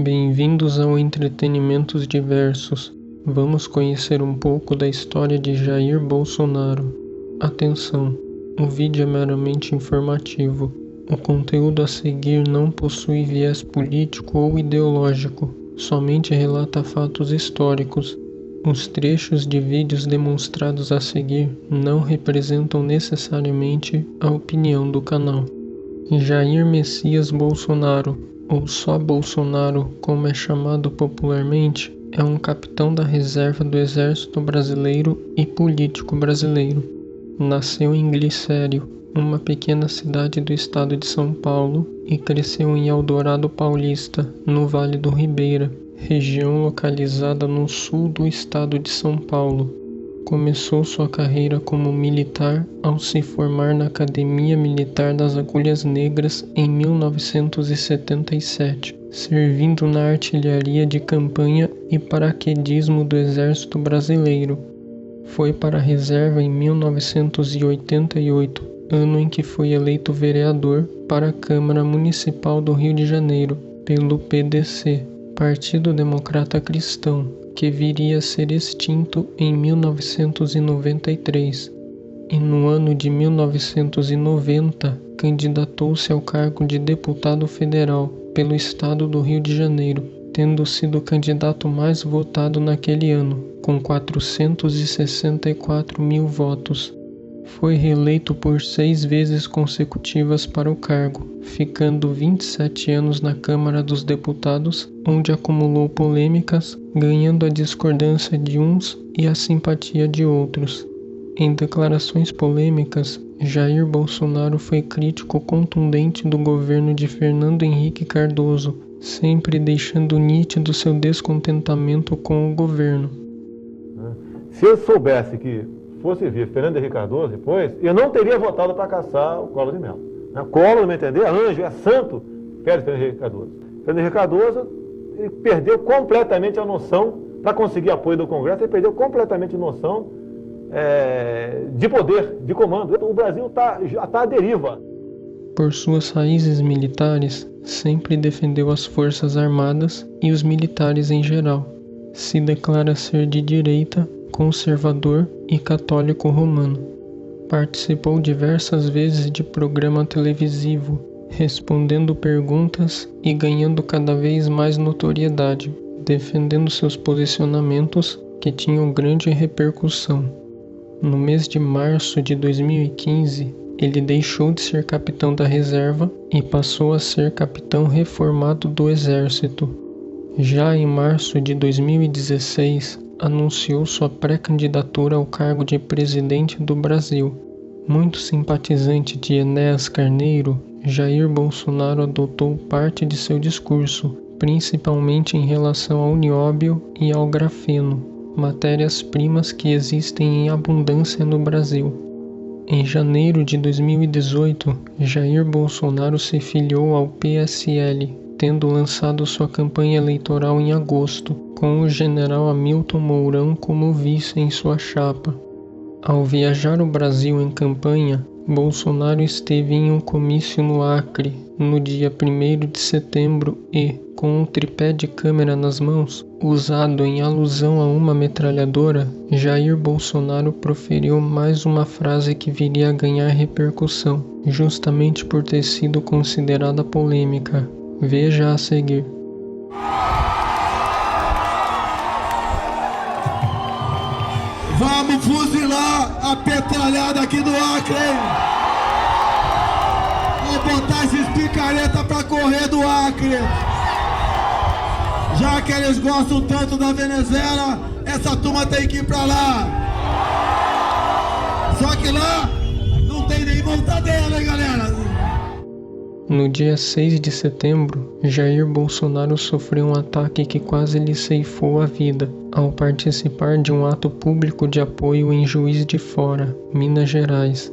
Bem-vindos ao Entretenimentos Diversos. Vamos conhecer um pouco da história de Jair Bolsonaro. Atenção, o vídeo é meramente informativo. O conteúdo a seguir não possui viés político ou ideológico, somente relata fatos históricos. Os trechos de vídeos demonstrados a seguir não representam necessariamente a opinião do canal. Jair Messias Bolsonaro, ou só Bolsonaro, como é chamado popularmente, é um capitão da reserva do Exército Brasileiro e político brasileiro. Nasceu em Glicério, uma pequena cidade do estado de São Paulo, e cresceu em Eldorado Paulista, no Vale do Ribeira, região localizada no sul do estado de São Paulo. Começou sua carreira como militar ao se formar na Academia Militar das Agulhas Negras em 1977, servindo na artilharia de campanha e paraquedismo do Exército Brasileiro. Foi para a reserva em 1988, ano em que foi eleito vereador para a Câmara Municipal do Rio de Janeiro, pelo PDC, Partido Democrata Cristão, que viria a ser extinto em 1993, e no ano de 1990 candidatou-se ao cargo de deputado federal pelo estado do Rio de Janeiro, tendo sido o candidato mais votado naquele ano, com 464 mil votos. Foi reeleito por 6 vezes consecutivas para o cargo, ficando 27 anos na Câmara dos Deputados, onde acumulou polêmicas, ganhando a discordância de uns e a simpatia de outros. Em declarações polêmicas, Jair Bolsonaro foi crítico contundente do governo de Fernando Henrique Cardoso, sempre deixando nítido seu descontentamento com o governo. Se eu soubesse que fosse vir Fernando Henrique Cardoso depois, eu não teria votado para caçar o Collor de Mello. Collor, não me entender, anjo, é santo, pede Fernando Henrique Cardoso. Fernando Henrique Cardoso, ele perdeu completamente a noção, para conseguir apoio do Congresso, ele perdeu completamente a noção de poder, de comando. O Brasil já está à deriva. Por suas raízes militares, sempre defendeu as Forças Armadas e os militares em geral. Se declara ser de direita, conservador e católico romano. Participou diversas vezes de programa televisivo, respondendo perguntas e ganhando cada vez mais notoriedade, defendendo seus posicionamentos que tinham grande repercussão. No mês de março de 2015, ele deixou de ser capitão da reserva e passou a ser capitão reformado do Exército. Já em março de 2016, anunciou sua pré-candidatura ao cargo de presidente do Brasil. Muito simpatizante de Enéas Carneiro, Jair Bolsonaro adotou parte de seu discurso, principalmente em relação ao nióbio e ao grafeno, matérias-primas que existem em abundância no Brasil. Em janeiro de 2018, Jair Bolsonaro se filiou ao PSL, tendo lançado sua campanha eleitoral em agosto, com o general Hamilton Mourão como vice em sua chapa. Ao viajar o Brasil em campanha, Bolsonaro esteve em um comício no Acre, no dia 1º de setembro e, com um tripé de câmera nas mãos, usado em alusão a uma metralhadora, Jair Bolsonaro proferiu mais uma frase que viria a ganhar repercussão, justamente por ter sido considerada polêmica. Veja a seguir. Vamos fuzilar a petralhada aqui do Acre, hein? Vou botar esses picareta pra correr do Acre. Já que eles gostam tanto da Venezuela, essa turma tem que ir pra lá. Só que lá não tem nem mortadela, hein, galera? No dia 6 de setembro, Jair Bolsonaro sofreu um ataque que quase lhe ceifou a vida, ao participar de um ato público de apoio em Juiz de Fora, Minas Gerais.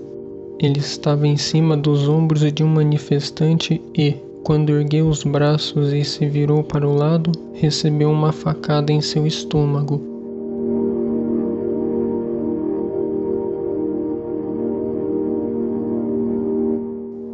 Ele estava em cima dos ombros de um manifestante e, quando ergueu os braços e se virou para o lado, recebeu uma facada em seu estômago.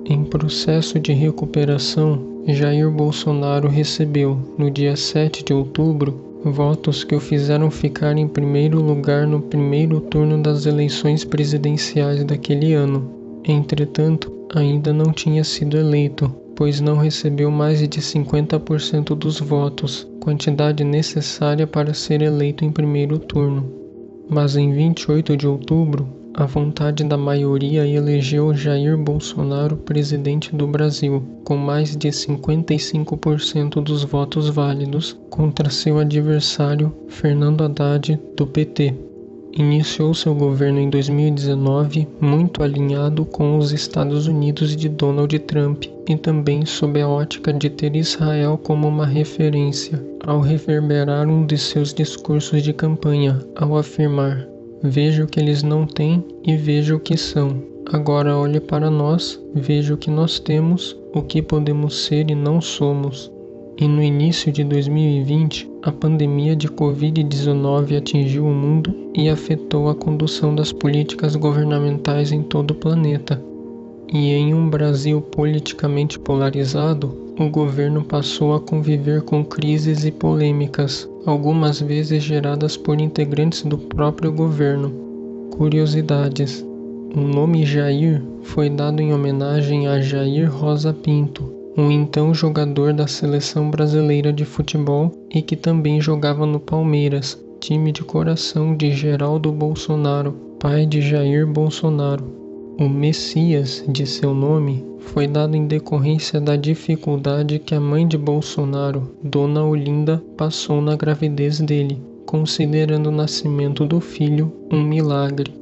Em processo de recuperação, Jair Bolsonaro recebeu, no dia 7 de outubro, votos que o fizeram ficar em primeiro lugar no primeiro turno das eleições presidenciais daquele ano. Entretanto, ainda não tinha sido eleito, pois não recebeu mais de 50% dos votos, quantidade necessária para ser eleito em primeiro turno. Mas em 28 de outubro, a vontade da maioria elegeu Jair Bolsonaro presidente do Brasil, com mais de 55% dos votos válidos, contra seu adversário Fernando Haddad, do PT. Iniciou seu governo em 2019, muito alinhado com os Estados Unidos de Donald Trump e também sob a ótica de ter Israel como uma referência, ao reverberar um de seus discursos de campanha, ao afirmar: "Veja o que eles não têm e veja o que são. Agora olhe para nós, veja o que nós temos, o que podemos ser e não somos." E no início de 2020, a pandemia de Covid-19 atingiu o mundo e afetou a condução das políticas governamentais em todo o planeta. E em um Brasil politicamente polarizado, o governo passou a conviver com crises e polêmicas, algumas vezes geradas por integrantes do próprio governo. Curiosidades: o nome Jair foi dado em homenagem a Jair Rosa Pinto, um então jogador da seleção brasileira de futebol e que também jogava no Palmeiras, time de coração de Geraldo Bolsonaro, pai de Jair Bolsonaro. O Messias de seu nome foi dado em decorrência da dificuldade que a mãe de Bolsonaro, Dona Olinda, passou na gravidez dele, considerando o nascimento do filho um milagre.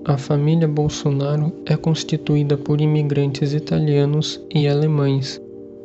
A família Bolsonaro é constituída por imigrantes italianos e alemães.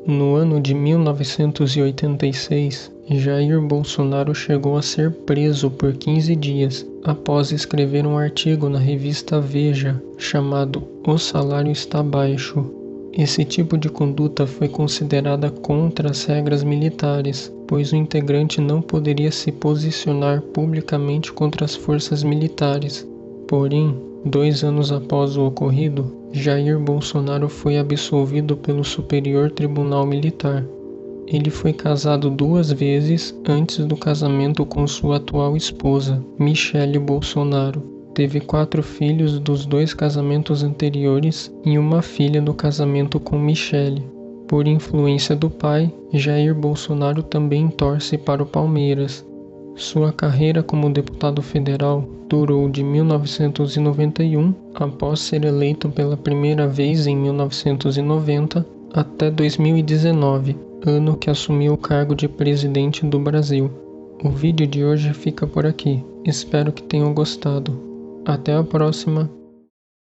No ano de 1986, Jair Bolsonaro chegou a ser preso por 15 dias após escrever um artigo na revista Veja chamado "O Salário Está Baixo". Esse tipo de conduta foi considerada contra as regras militares, pois o integrante não poderia se posicionar publicamente contra as forças militares. Porém, 2 anos após o ocorrido, Jair Bolsonaro foi absolvido pelo Superior Tribunal Militar. Ele foi casado 2 vezes antes do casamento com sua atual esposa, Michele Bolsonaro. Teve 4 filhos dos 2 casamentos anteriores e uma filha do casamento com Michele. Por influência do pai, Jair Bolsonaro também torce para o Palmeiras. Sua carreira como deputado federal durou de 1991, após ser eleito pela primeira vez em 1990, até 2019, ano que assumiu o cargo de presidente do Brasil. O vídeo de hoje fica por aqui. Espero que tenham gostado. Até a próxima